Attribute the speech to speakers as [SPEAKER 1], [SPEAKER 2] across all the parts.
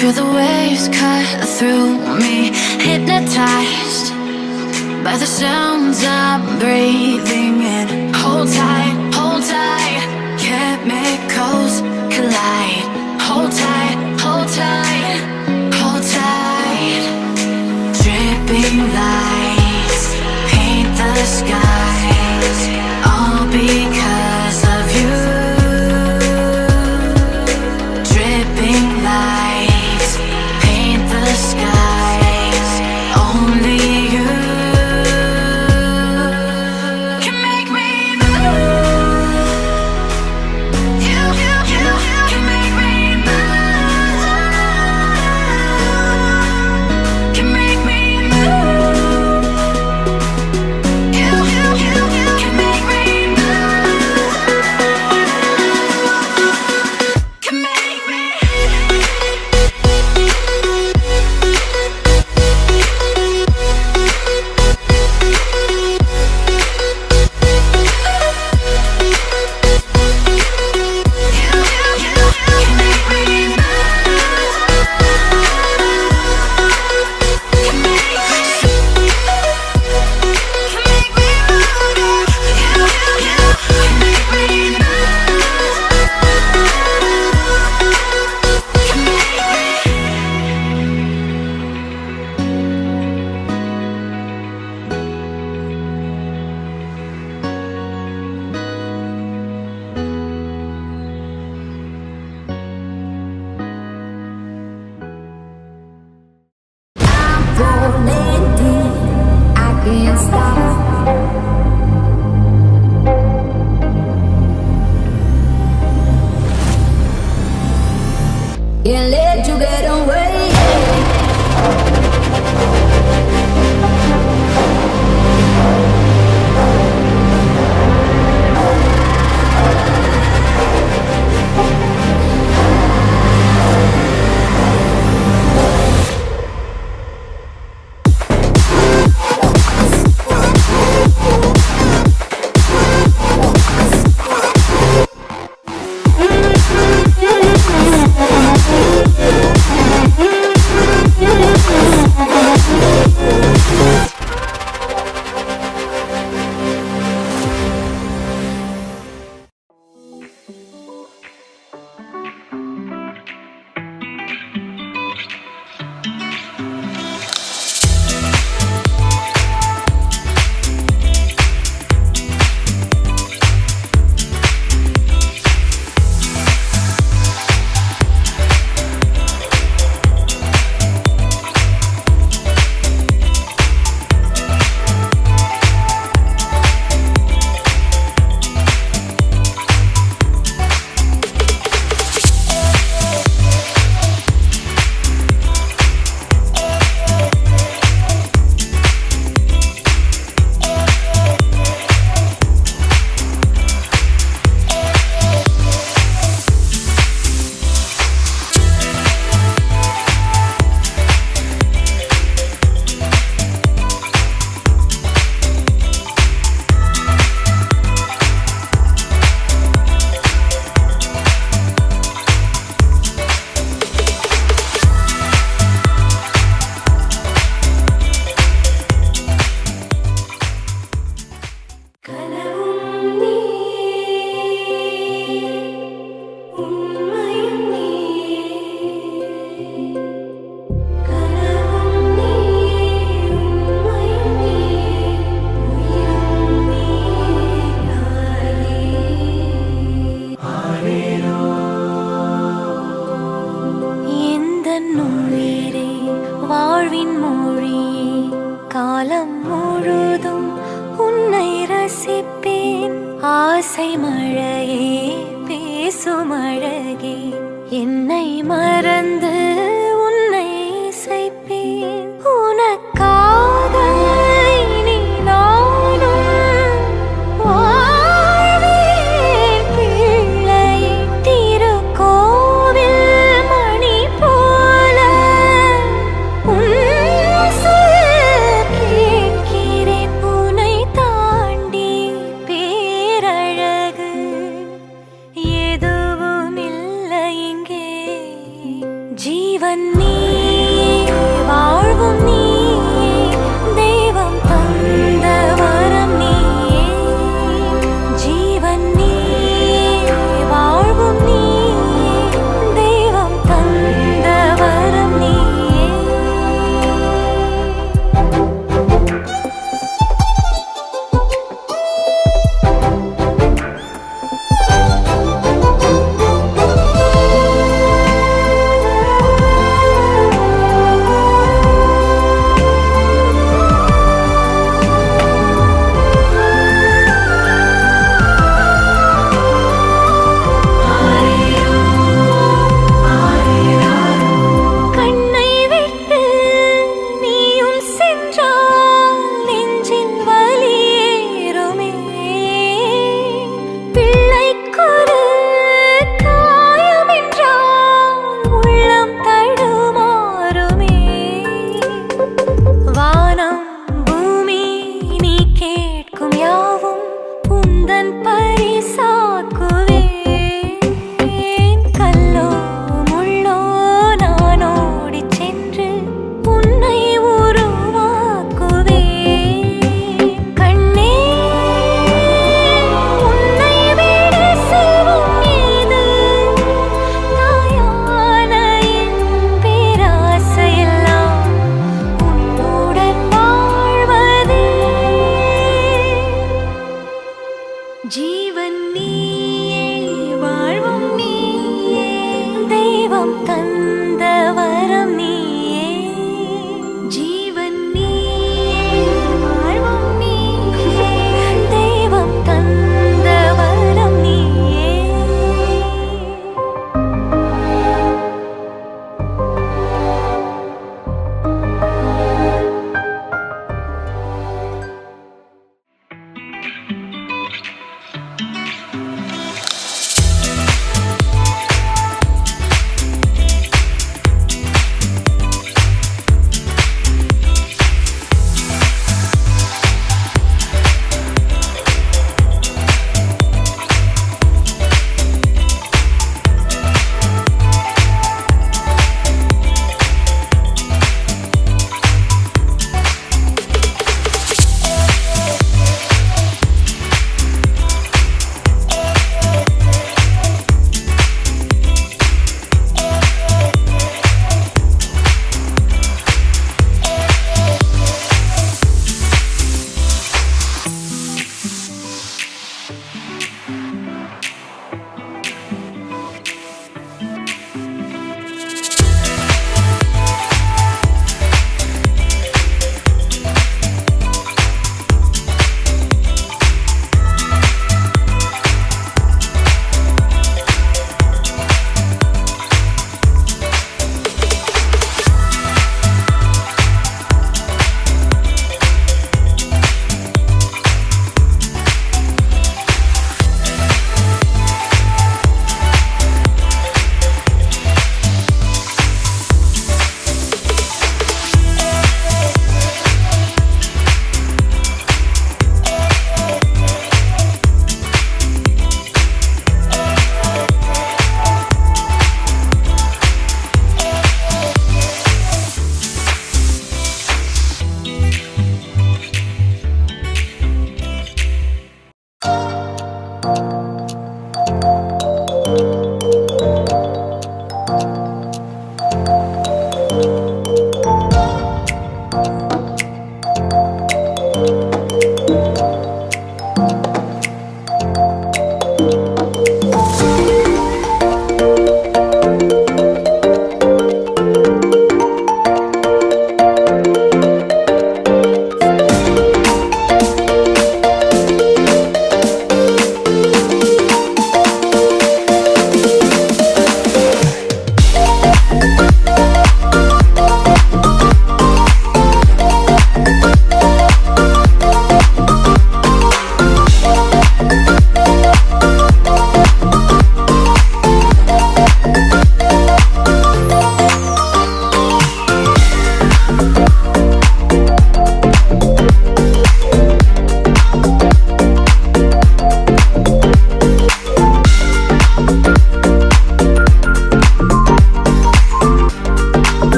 [SPEAKER 1] Feel the waves cut through me, hypnotized by the sounds I'm breathing in. Hold tight, chemicals collide. Hold tight, hold tight, hold tight. Dripping lights paint the skies, all because of you. Dripping lights paint the skies, only you can make me move. You can make me move. Can make me move. You can make me move. Can make me.
[SPEAKER 2] Rolling deep, I can't stop. Can't let you get away.
[SPEAKER 3] காலம் முழுதும் உன்னை ரசிப்பேன். ஆசை மழையே பேசும் அழகே, என்னை மறந்து உன்னை இசைப்பேன். உனக்காக இனி நானும் வாழ்வேன் பிள்ளையே. திருக்கோவில் மணி போல உன் கேட்கிறேன். உன்னை தாண்டி பேரழகு எதுவும் இல்லை இங்கே.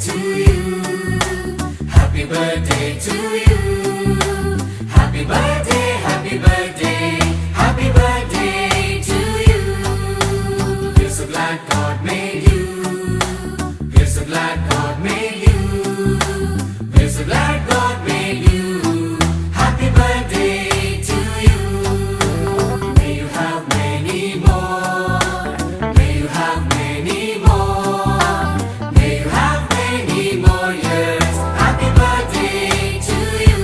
[SPEAKER 4] to you. Happy birthday to you. Happy birthday, happy birthday, happy birthday to you. We're so glad God made you. We're so glad God made you. We're so glad God made you. Happy birthday to you. May you have many more. May you have many more. May you have many more years. Happy birthday to you.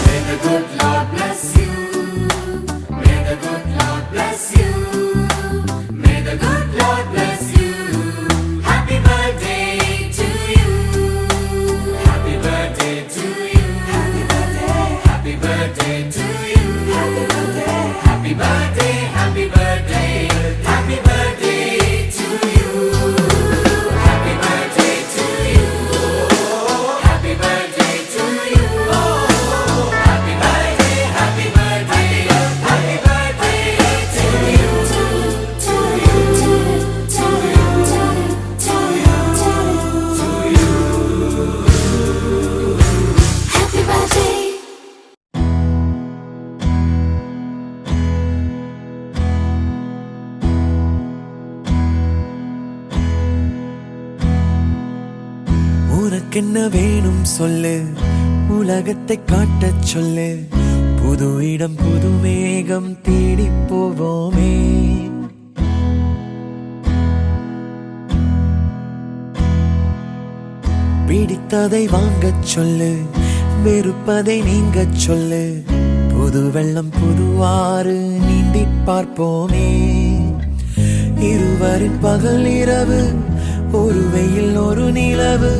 [SPEAKER 4] May the good Lord bless you. May the good Lord bless you. May the good Lord bless you. Happy birthday to you. Happy birthday to you. Happy birthday. Happy birthday to you. Happy birthday. Happy birthday. Happy birthday. Happy birthday to you. Happy birthday to you. Happy birthday to you. Happy birthday, happy birthday, happy birthday to you. To you, to you, to you, to you.
[SPEAKER 1] Happy birthday.
[SPEAKER 5] உனக்கென்ன வேணும் சொல்லு, உலகத்தை காட்டச் சொல்லு. புது இடம் புது மேகம் தேடி போவோமே. பிடித்ததை வாங்கச் சொல்லு, வெறுப்பதை நீங்கச் சொல்லு. புது வெள்ளம் புது ஆறு நீந்தி பார்ப்போமே. இருவரின் பகல் இரவு, ஒரு வெயில் ஒரு நிலவு.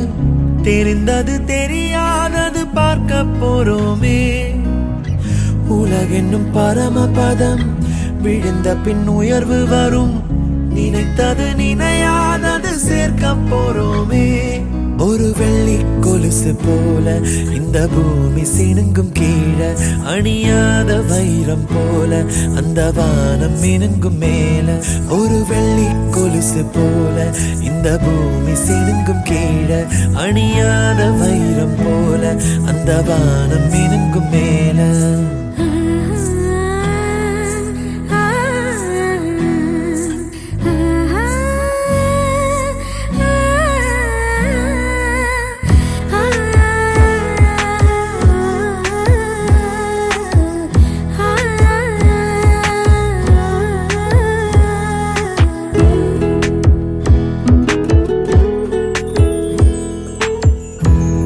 [SPEAKER 5] தெரிந்தது தெரியாதது பார்க்க போறோமே. உலகென்னும் பரமபதம், விழுந்த பின் உயர்வு வரும். நினைத்தது நினையாதது சேர்க்க போறோமே. ஒரு வெள்ளி கொலுசு போல இந்த பூமி சினுங்கும் கீழே. அணியாத வைரம் போல அந்த வானம் மினுங்கும் மேல. ஒரு வெள்ளி கொலுசு போல இந்த பூமி சினுங்கும் கீழே. அணியாத வைரம் போல அந்த வானம் மினுங்கும் மேல.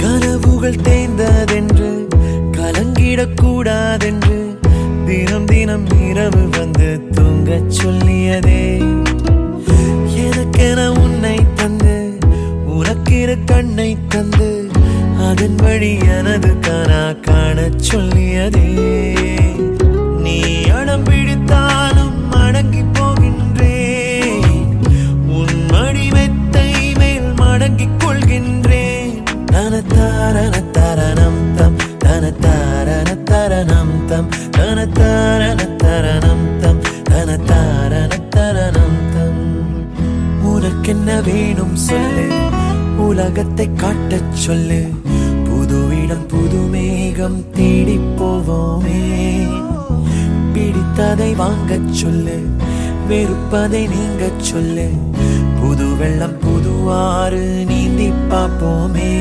[SPEAKER 5] கனவுகள் தேய்ந்ததென்று கலங்கிடக்கூடாதென்று தினம் தினம் இரவு வந்து தூங்கச் சொல்லியதே. எனக்கென உன்னை தந்து உனக்கிரு கண்ணை தந்து அதன் வழி எனது கனா காணச் சொல்லியதே. நீ அடம் பிடித்தாலும் அடங்கி போகின்றேன். உன் மடி மெத்தை மேல் மடங்கிக் கொள்கின்றேன். தனத்தாரண தரணம் தம் தனத்தாரண தரணம் தம் தனத்தாரண தரணம் தம் தனத்தாரண தரணம் தம். உனக்கென்ன வேணும் சொல்லு, உலகத்தை காட்டச் சொல்லு. புது இடம் புது மேகம் தேடி போவோமே. பிடித்ததை வாங்கச் சொல்லு, வெறுப்பதை நீங்கச் சொல்லு. புது வெள்ளம் புது ஆறு நீந்தி பார்ப்போமே.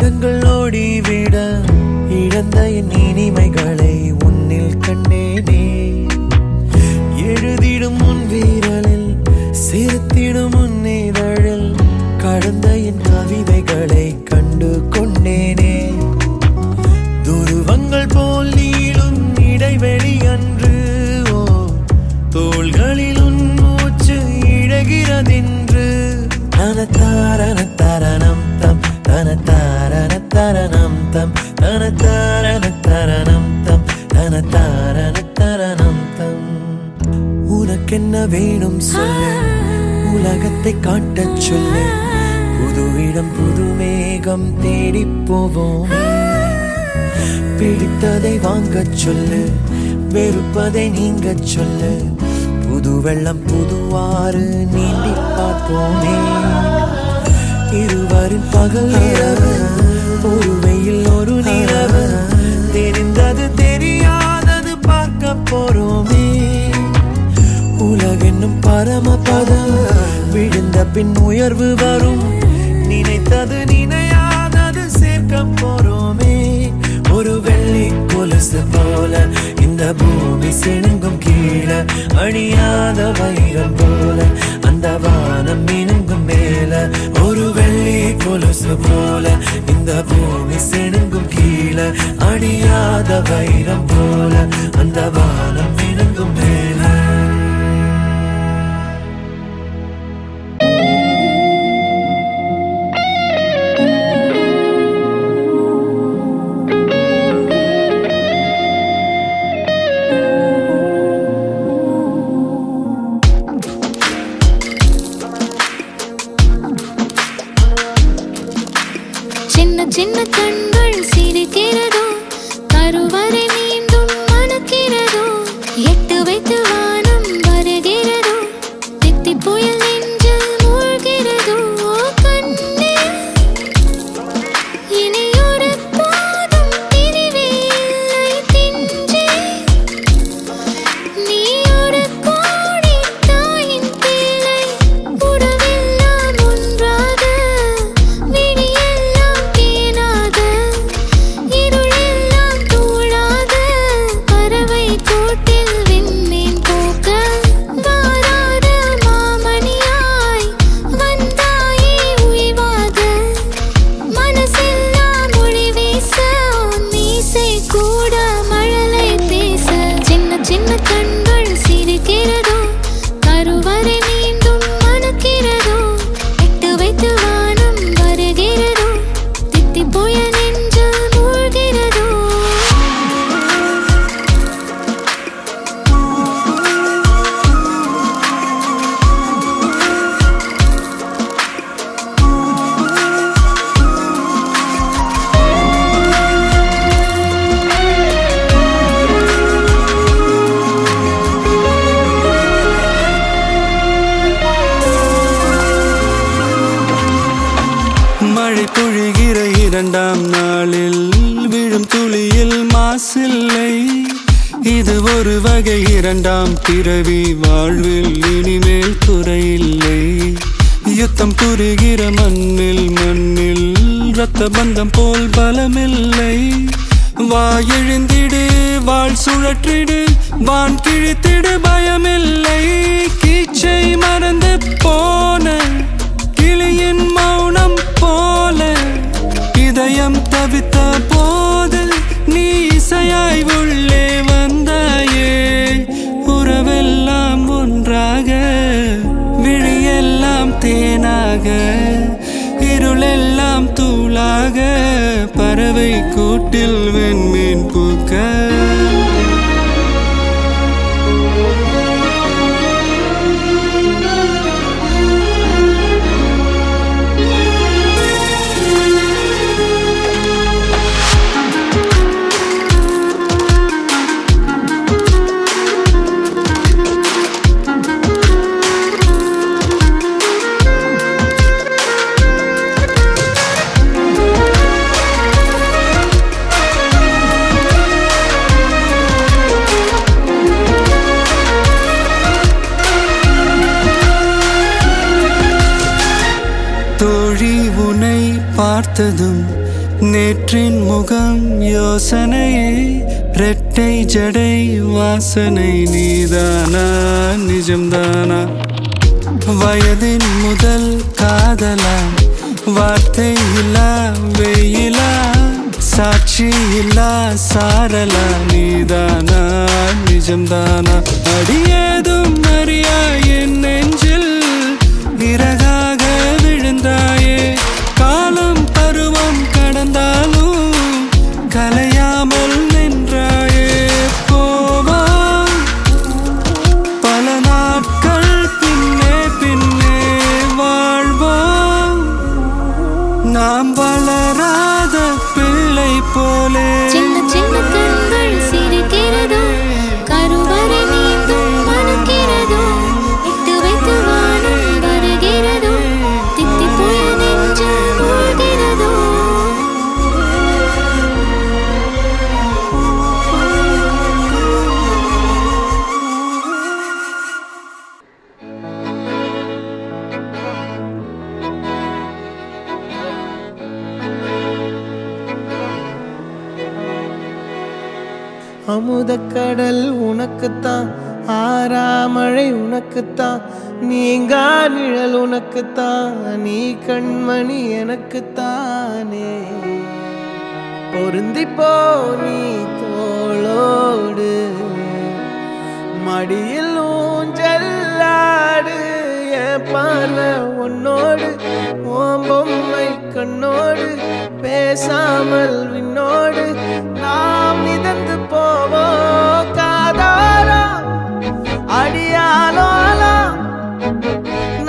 [SPEAKER 5] வருடங்கள் ஓடிவிட இழந்த என் இனிமைகளை உன்னில் கண்டேனே. எழுதிடும் உன் வீரலில் சிரித்திடும் உன் இதழில் கடந்த என் கவிதைகளை கண்டு கொண்டேனே. துருவங்கள் போல் நீளும் இடைவெளி அன்று தோள்களில் உன் மூச்சு இழகிறதென்று. தனத்தாரண தரணம் தம் தனத்தாரண தரணம் தம் தனத்தாரண தரணம் தம் தனத்தாரண தரணம் தம். உனக்கென்ன வேணும் சொல்லு, உலகத்தை காட்டச் சொல்லு. புது இடம் புது மேகம் தேடி போவோம். பிடித்ததை வாங்கச் சொல்லு, வெறுப்பதை நீங்கச் சொல்லு. புது வெள்ளம் புதுவாறு நீந்தி பார்ப்போமே. இருவரின் பகல் இரவு, ஒரு வெயில் ஒரு நிலவு. தெரிந்தது தெரியாதது பார்க்க போறோமே. உலகென்னும் பரமபதம் விழுந்த பின் உயர்வு வரும். நினைத்தது நினையாதது சேர்க்க போறோமே. ஒரு வெள்ளி கொலுசு போல இந்த பூமி சினுங்கும் கீழே. அணியாத வைரம் போல அந்த வானம் மினுங்கும் மேல. ஒரு வெள்ளி கொலுசு போல இந்த பூமி சினுங்கும் கீழே. அணியாத வைரம் போல அந்த வானம் மினுங்கும் மேல.
[SPEAKER 1] சின்ன கண்கள் சிரிக்கிறதோ, கருவறை மீண்டும் மணக்கிறதோ. எட்டு வைத்து வானம் வருகிறதோ, தித்தி புயல் நெஞ்சில் மூழ்கிறதோ. கண்ணே இனி ஒரு போதும் பிரிவே இல்லை தின்றே. நீ ஒரு கோடி தாயின் பிள்ளை, உறவெல்லாம் ஒன்றாக. விடியெல்லாம் தேனாக, இருளெல்லாம் தூளாக. பறவை கூட்டில் விண்மீன் போக்க வாராத மாமணியாய் வந்தாயே உய்வாக. மனசெல்லாம் மொழி வீச மீசை கூட மழலை பேச. சின்ன சின்ன கண்கள் சிரிக்கிறதோ, கருவறை மீண்டும் மணக்கிறதோ. எட்டு வைத்து வானம் வருகிறதோ, தித்தி புயல் நெஞ்சில் மூழ்கிறதோ.
[SPEAKER 6] மழை பொழிகிற இரண்டாம் நாளில் விழும் துளியில் மாசில்லை. இது ஒரு வகை இரண்டாம் பிறவி, வாழ்வில் இனிமேல் குறையில்லை. யுத்தம் புரிகிற மண்ணில் மண்ணில் இரத்த பந்தம் போல் பலமில்லை. வா எழுந்திடு, வாழ் சுழற்றிடு, வான் கிழித்திடு, பயமில்லை. கீச்சை மறந்து போன கிளியின் மௌனம் போல இதயம் தவித்த போது நீ இசையாய் உள்ளே வந்தாயே. உறவெல்லாம் ஒன்றாக, விழியெல்லாம் தேனாக, இருளெல்லாம் தூளாக. பறவை கூட்டில் வெண்மீன் பூக்க. பார்த்ததும் நேற்றின் முகம் யோசனையே ரெட்டை ஜடை வாசனை நீதானா நிஜம்தானா வயதின் முதல் காதலா வார்த்தை இல்லா வெயிலா சாட்சி இல்லா சாரலா நீதானா நிஜம்தானா அடியேதும் அறியா என் நெஞ்சில் விறகாக விழுந்தாயே காலம் பருவம் கடந்தாலும் கலையாமல் நின்றாயே போவான் பல நாட்கள் பின்னே பின்னே வாழ்வோம் நாம் வளராத பிள்ளை போலே
[SPEAKER 3] சின்ன சின்ன கண்கள் சிரிக்கிறதோ கருவறை மீண்டும் மணக்கிறதோ இட்டு வைத்து வானம் வருகிறதோ தித்தி போய நெஞ்சு மூழ்கிறதோ
[SPEAKER 5] அமுதக்கடல் உனக்குத்தான் ஆறாமழை உனக்குத்தான் நீங்கா நிழல் உனக்குத்தான் நீ கண்மணி எனக்குத்தானே பொருந்திப்போ நீ தோளோடு மடியில் ஊஞ்சல்லாடு என் பார்வை உன்னோடு ஓம் பொம்மை கண்ணோடு பேசாமல் விண்ணோடு நாம் மிதந்து போவோம் காதாரா அடியாலோலா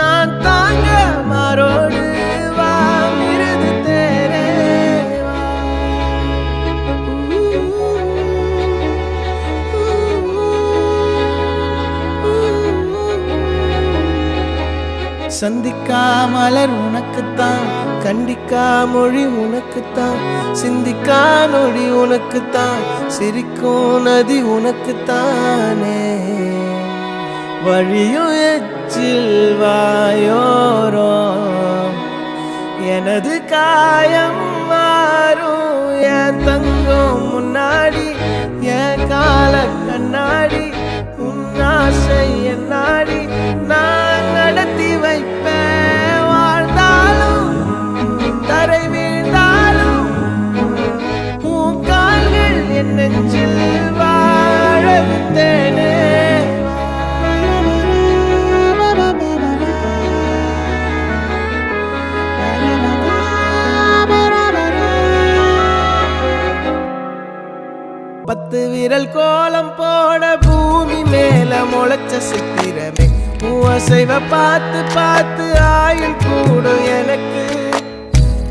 [SPEAKER 5] நான் தாங்க மாறோடு வா மிருது தேரே சந்திக்கா மலர் உனக்குத்தான் கண்டிக்கா மொழி உனக்குத்தான் சிந்திக்கா நொடி உனக்குத்தான் சிரிக்கும் நதி உனக்குத்தானே வழியும் எச்சில் வாயோரோ எனது காயம் மாறும் என் தங்கம் முன்னாடி என் கால கண்ணாடி உன் ஆசை என் நாடி நான் நடத்தி வைப்பேன் வாழ்ந்தாலும் தரை வீழ்ந்தாலும் உன் கால்கள் என் நெஞ்சில் வாழ விட்டேனே பத்து விரல் கோலம் போட பூமி மேல முளைச்ச சித்திரமே அசைவ பார்த்து பார்த்து ஆயுள் கூடும் எனக்கு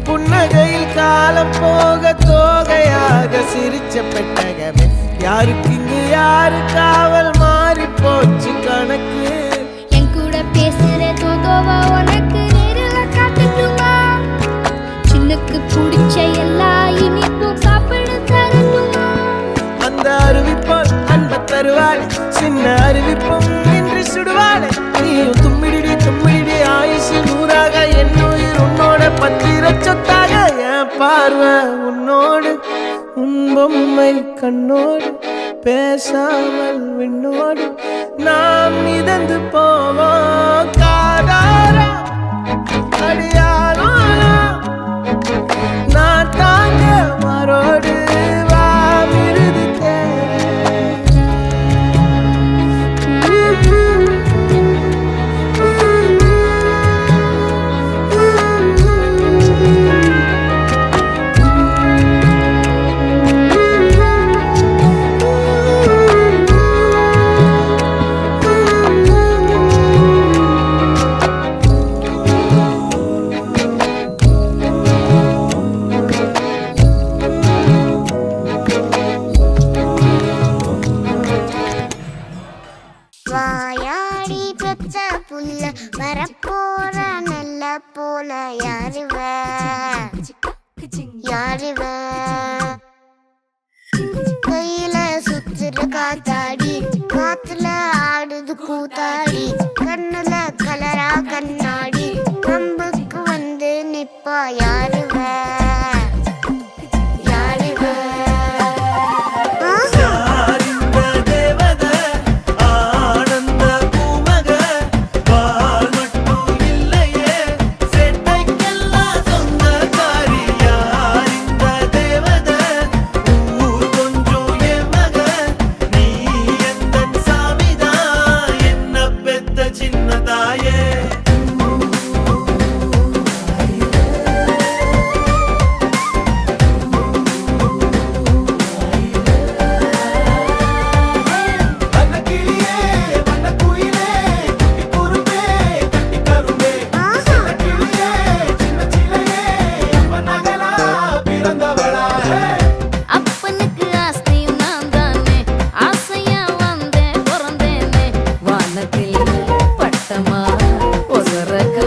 [SPEAKER 5] புன்னகையில் காலம் போக தோகையாக சிரிச்ச பெட்டகமே யாருக்கு இங்கு யாரு காவல் மாறி போச்சு கணக்கு
[SPEAKER 3] என் கூட பேசுற தோதோவா உனக்கு நேரில் காட்டட்டுமா சின்னுக்கு பிடிச்ச எல்லா இனிப்பும் சாப்பிட தரட்டுமா
[SPEAKER 5] அந்த அறிவிப்போல் அன்ப தருவாளே சின்ன அறிவிப்பும் இன்று சுடுவாளே நீயும் தும்மிடி தும்மிடி ஆயுசு நூறாக என் உயிர் உன்னோட பத்திர சொத்தாக என் பார்வை உன்னோடு உன் பொம்மை கண்ணோடு பேசாமல் விண்ணோடு நாம் மிதந்து போவோம் காதாரா அடியாலோலா நான் தாங்க மாறோடு வா மிருது
[SPEAKER 7] வாயாடி பெற்ற புல்ல வரப்போற நல்ல போல யாருவ யாருவ கையில சுத்துற காத்தாடி காத்துல ஆடுது கூத்தாடி கண்ணுல கலரா கண்ணாடி கம்புக்கு வந்து நிப்பா யாருவ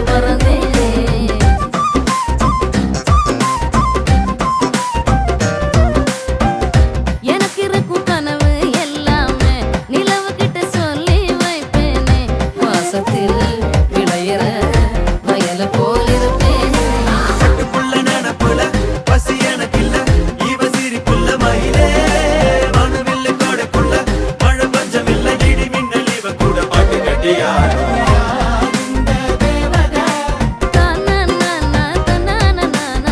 [SPEAKER 8] மறந்தேனே. எனக்கு இருக்கும் கனவு எல்லாமே நிலவு கிட்ட சொல்லி வைப்பேனே. வாசத்தில் விளையிற வயல போல் இருப்பேனே.
[SPEAKER 5] புள்ள நினப்புல பசி எனக்கில்ல இவ சிரிப்புள்ள மயிலே வானவில்ல கோடைக்குள்ள மழை பஞ்சம் இல்ல இடி மின்னல் இவ கூட பாட்டு கட்டியாடும்
[SPEAKER 8] தனனனன, தனனனன.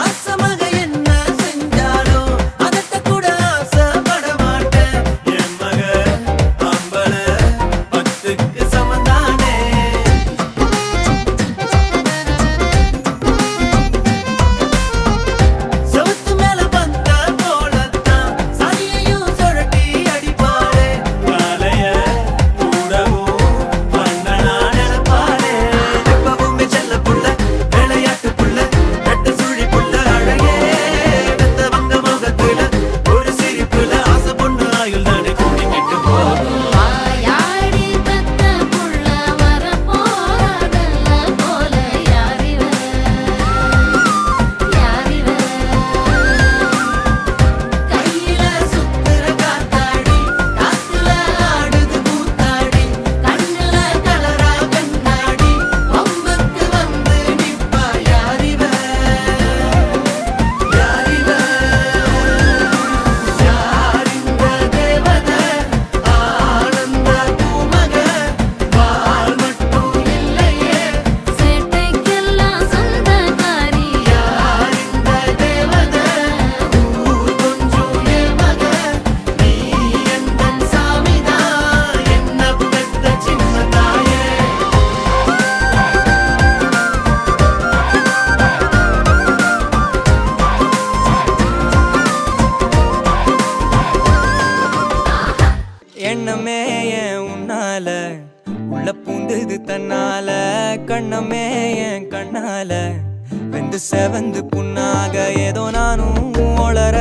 [SPEAKER 5] ஆசமாக என்ன செஞ்சாலும் அதட்ட கூட ஆசைப்பட மாட்டேன் என் மக அம்பள 10க்கு சமந்தானே சவுத்து மேல வந்த போலத்தான் சரியையும் சுழட்டி அடிப்பாளே காலைய கூடவும் பண்ணனா நினைப்பாளே எப்பவுமே செல்ல புள்ள விளையாட்டு புள்ள வெட்ட சுழி புள்ள அழகே வெத்தவங்க முகத்துல ஒரு சிரிப்புல ஆசை பொண்ணு ஆயுள் தானே கூட்டிக்கிட்டு போகும்
[SPEAKER 8] வாயாடி பெத்த புள்ள வரப்போறதல்ல போல யாரிவ யாரிவ.
[SPEAKER 5] கையில சுத்துற காத்தாடி காத்துல ஆடுது கூத்தாடி கண்ணுல கலரா கண்ணாடி வம்புக்கு வந்து நிப்பா யாரிவ யாரிவ யாரிந்த தேவத ஆனந்த பூமக வால் மட்டும் இல்லையே
[SPEAKER 8] சேட்டைக்கெல்லாம் சொந்தக்காரி
[SPEAKER 5] யாரிந்த தேவத ஊர் கொஞ்சம் என் மக நீ எந்தன் சாமிதான் என்ன பெத்த சின்ன தாயே
[SPEAKER 6] எண்ணமே என் உன்னால உள்ள பூந்தது தன்னால கண்ணமே என் கண்ணால வெந்து செவந்து புண்ணாக ஏதோ நானும் ஒளர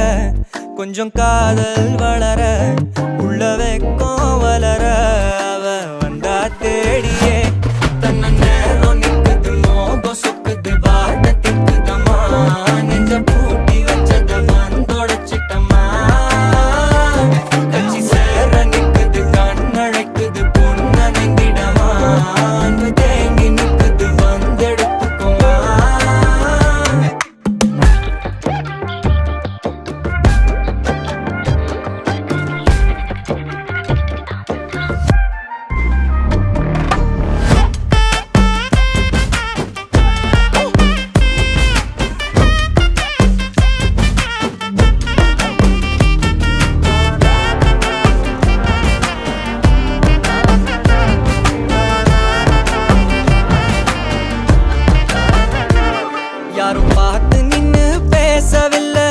[SPEAKER 6] கொஞ்சம் காதல் வளர உள்ள வெக்கம் வளர அவ வந்தா தேடியே தன்ன நேரம் நிக்குது மோகம் சுக்குது வாட திக்குதம்மா நெஞ்ச பூட்டி வச்சத வந்தொடச்சிட்டம்மா கட்சி சேர நிக்குது கண்ணழைக்குது பொண்ண நெங்கிடமா அன்பு தேங்கி நிக்குது வந்தெடுத்துக்குமா யாரும் பார்த்து நின்னு பேசவில்லை